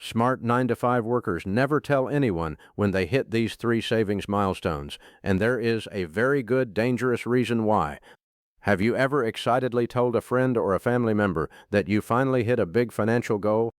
Smart 9 to 5 workers never tell anyone when they hit these 3 savings milestones, and there is a very good, dangerous reason why. Have you ever excitedly told a friend or a family member that you finally hit a big financial goal?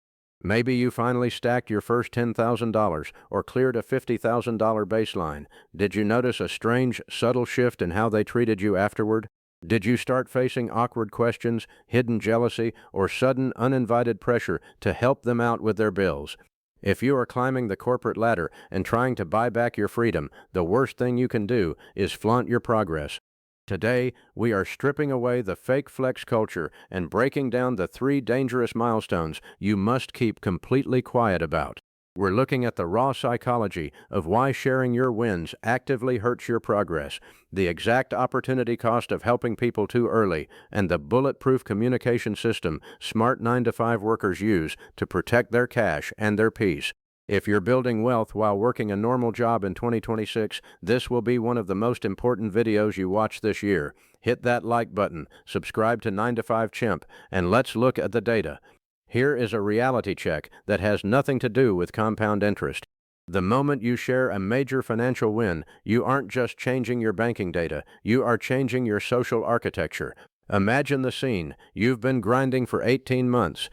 Maybe you finally stacked your first $10,000 or cleared a $50,000 baseline. Did you notice a strange, subtle shift in how they treated you afterward? Did you start facing awkward questions, hidden jealousy, or sudden, uninvited pressure to help them out with their bills? If you are climbing the corporate ladder and trying to buy back your freedom, the worst thing you can do is flaunt your progress. Today, we are stripping away the fake flex culture and breaking down the 3 dangerous milestones you must keep completely quiet about. We're looking at the raw psychology of why sharing your wins actively hurts your progress, the exact opportunity cost of helping people too early, and the bulletproof communication system smart 9 to 5 workers use to protect their cash and their peace. If you're building wealth while working a normal job in 2026, this will be one of the most important videos you watch this year. Hit that like button, subscribe to 9 to 5 Chimp, and let's look at the data. Here is a reality check that has nothing to do with compound interest. The moment you share a major financial win, you aren't just changing your banking data, you are changing your social architecture. Imagine the scene. You've been grinding for 18 months.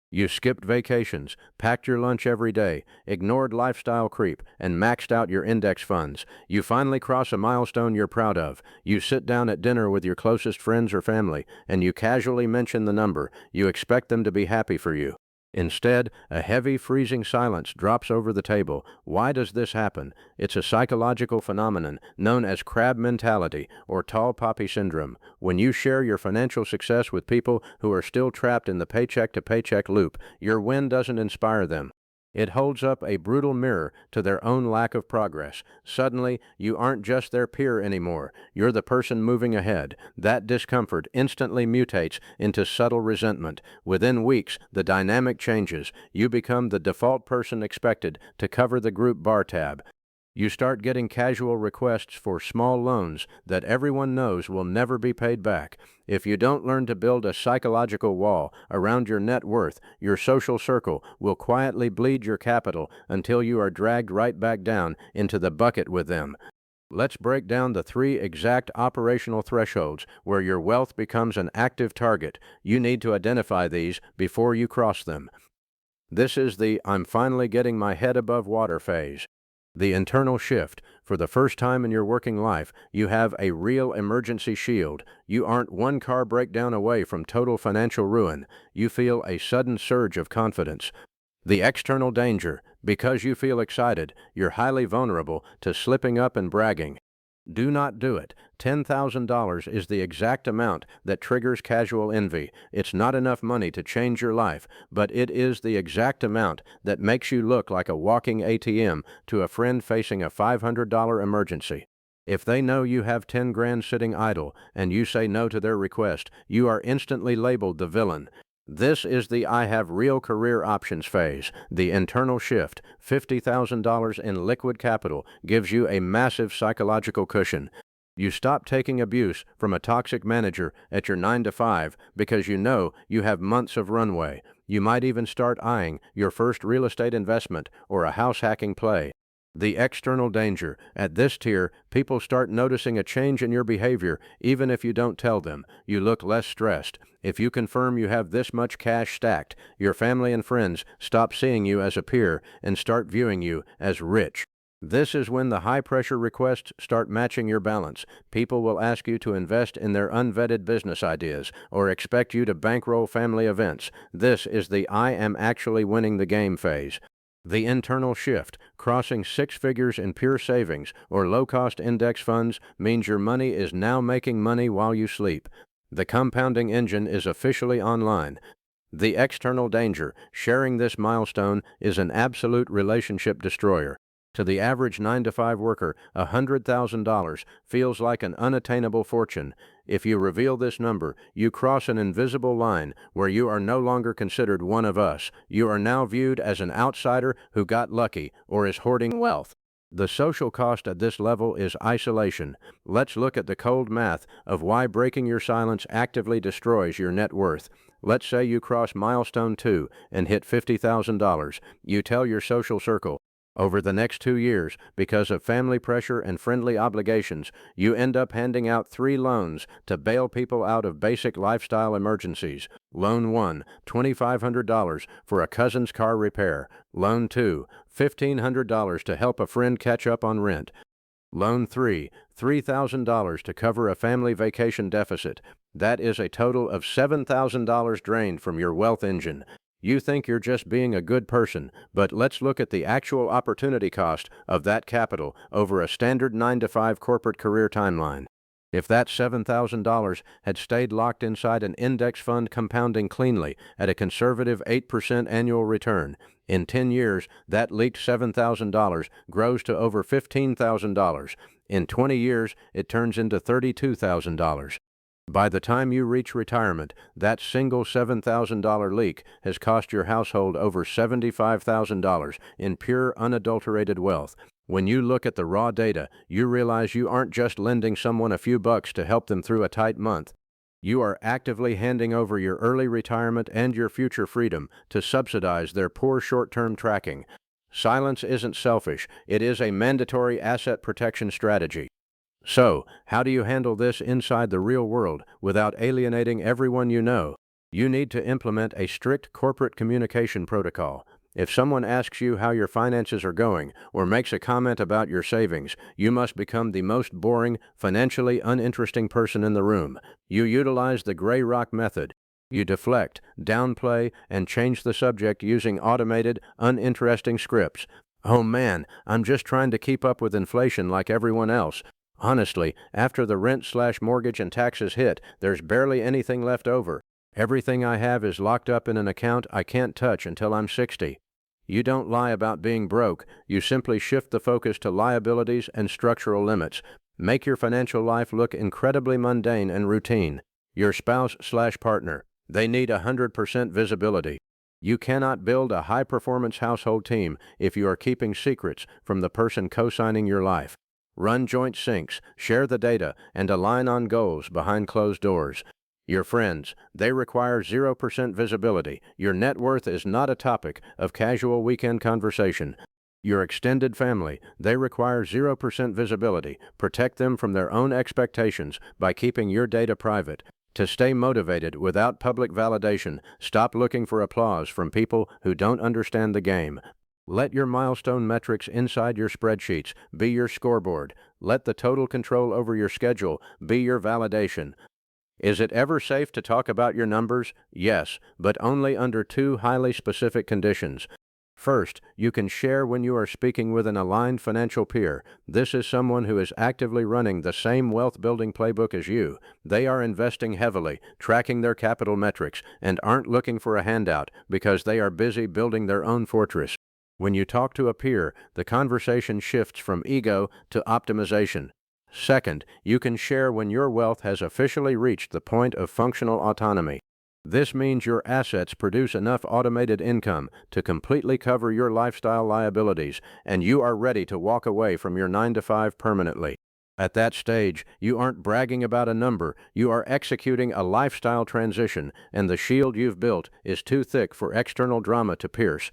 You skipped vacations, packed your lunch every day, ignored lifestyle creep, and maxed out your index funds. You finally cross a milestone you're proud of. You sit down at dinner with your closest friends or family, and you casually mention the number. You expect them to be happy for you. Instead, a heavy, freezing silence drops over the table. Why does this happen? It's a psychological phenomenon known as crab mentality or tall poppy syndrome. When you share your financial success with people who are still trapped in the paycheck-to-paycheck loop, your win doesn't inspire them. It holds up a brutal mirror to their own lack of progress. Suddenly, you aren't just their peer anymore. You're the person moving ahead. That discomfort instantly mutates into subtle resentment. Within weeks, the dynamic changes. You become the default person expected to cover the group bar tab. You start getting casual requests for small loans that everyone knows will never be paid back. If you don't learn to build a psychological wall around your net worth, your social circle will quietly bleed your capital until you are dragged right back down into the bucket with them. Let's break down the 3 exact operational thresholds where your wealth becomes an active target. You need to identify these before you cross them. This is the "I'm finally getting my head above water" phase. The internal shift. For the first time in your working life, you have a real emergency shield. You aren't one car breakdown away from total financial ruin. You feel a sudden surge of confidence. The external danger. Because you feel excited, you're highly vulnerable to slipping up and bragging. Do not do it. $10,000 is the exact amount that triggers casual envy. It's not enough money to change your life, but it is the exact amount that makes you look like a walking ATM to a friend facing a $500 emergency. If they know you have 10 grand sitting idle and you say no to their request, you are instantly labeled the villain. This is the "I have real career options" phase. The internal shift, $50,000 in liquid capital, gives you a massive psychological cushion. You stop taking abuse from a toxic manager at your 9 to 5 because you know you have months of runway. You might even start eyeing your first real estate investment or a house hacking play. The external danger. At this tier, people start noticing a change in your behavior even if you don't tell them. You look less stressed. If you confirm you have this much cash stacked, your family and friends stop seeing you as a peer and start viewing you as rich. This is when the high-pressure requests start matching your balance. People will ask you to invest in their unvetted business ideas or expect you to bankroll family events. This is the "I am actually winning the game" phase. The internal shift. Crossing 6 figures in pure savings or low-cost index funds means your money is now making money while you sleep. The compounding engine is officially online. The external danger. Sharing this milestone is an absolute relationship destroyer. To the average 9 to 5 worker, $100,000 feels like an unattainable fortune. If you reveal this number, you cross an invisible line where you are no longer considered one of us. You are now viewed as an outsider who got lucky or is hoarding wealth. The social cost at this level is isolation. Let's look at the cold math of why breaking your silence actively destroys your net worth. Let's say you cross milestone 2 and hit $50,000. You tell your social circle. Over the next 2 years, because of family pressure and friendly obligations, you end up handing out 3 loans to bail people out of basic lifestyle emergencies. Loan 1, $2,500 for a cousin's car repair. Loan 2, $1,500 to help a friend catch up on rent. Loan 3, $3,000 to cover a family vacation deficit. That is a total of $7,000 drained from your wealth engine. You think you're just being a good person, but let's look at the actual opportunity cost of that capital over a standard 9-to-5 corporate career timeline. If that $7,000 had stayed locked inside an index fund compounding cleanly at a conservative 8% annual return, in 10 years, that leaked $7,000 grows to over $15,000. In 20 years, it turns into $32,000. By the time you reach retirement, that single $7,000 leak has cost your household over $75,000 in pure, unadulterated wealth. When you look at the raw data, you realize you aren't just lending someone a few bucks to help them through a tight month. You are actively handing over your early retirement and your future freedom to subsidize their poor short-term tracking. Silence isn't selfish. It is a mandatory asset protection strategy. So, how do you handle this inside the real world without alienating everyone you know? You need to implement a strict corporate communication protocol. If someone asks you how your finances are going or makes a comment about your savings, you must become the most boring, financially uninteresting person in the room. You utilize the gray rock method. You deflect, downplay, and change the subject using automated, uninteresting scripts. Oh man, I'm just trying to keep up with inflation like everyone else. Honestly, after the rent/mortgage and taxes hit, there's barely anything left over. Everything I have is locked up in an account I can't touch until I'm 60. You don't lie about being broke. You simply shift the focus to liabilities and structural limits. Make your financial life look incredibly mundane and routine. Your spouse/partner, they need 100% visibility. You cannot build a high-performance household team if you are keeping secrets from the person co-signing your life. Run joint syncs, share the data, and align on goals behind closed doors. Your friends, they require 0% visibility. Your net worth is not a topic of casual weekend conversation. Your extended family, they require 0% visibility. Protect them from their own expectations by keeping your data private. To stay motivated without public validation, stop looking for applause from people who don't understand the game. Let your milestone metrics inside your spreadsheets be your scoreboard. Let the total control over your schedule be your validation. Is it ever safe to talk about your numbers? Yes, but only under 2 highly specific conditions. First, you can share when you are speaking with an aligned financial peer. This is someone who is actively running the same wealth-building playbook as you. They are investing heavily, tracking their capital metrics, and aren't looking for a handout because they are busy building their own fortress. When you talk to a peer, the conversation shifts from ego to optimization. Second, you can share when your wealth has officially reached the point of functional autonomy. This means your assets produce enough automated income to completely cover your lifestyle liabilities, and you are ready to walk away from your 9-to-5 permanently. At that stage, you aren't bragging about a number, you are executing a lifestyle transition, and the shield you've built is too thick for external drama to pierce.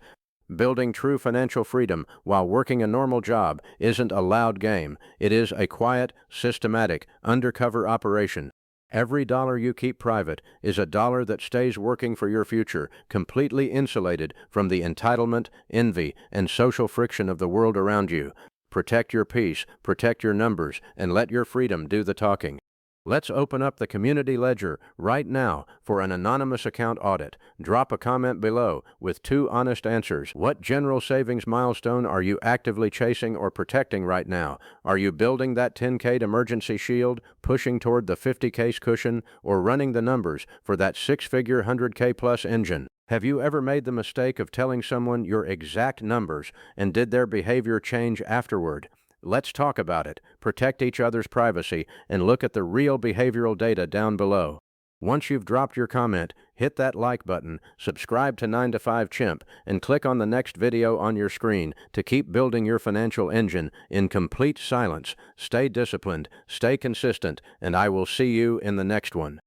Building true financial freedom while working a normal job isn't a loud game. It is a quiet, systematic, undercover operation. Every dollar you keep private is a dollar that stays working for your future, completely insulated from the entitlement, envy, and social friction of the world around you. Protect your peace, protect your numbers, and let your freedom do the talking. Let's open up the community ledger right now for an anonymous account audit. Drop a comment below with 2 honest answers. What general savings milestone are you actively chasing or protecting right now? Are you building that 10K emergency shield, pushing toward the 50K cushion, or running the numbers for that 6-figure 100K plus engine? Have you ever made the mistake of telling someone your exact numbers and did their behavior change afterward? Let's talk about it, protect each other's privacy, and look at the real behavioral data down below. Once you've dropped your comment, hit that like button, subscribe to 9-to-5 Chimp, and click on the next video on your screen to keep building your financial engine in complete silence. Stay disciplined, stay consistent, and I will see you in the next one.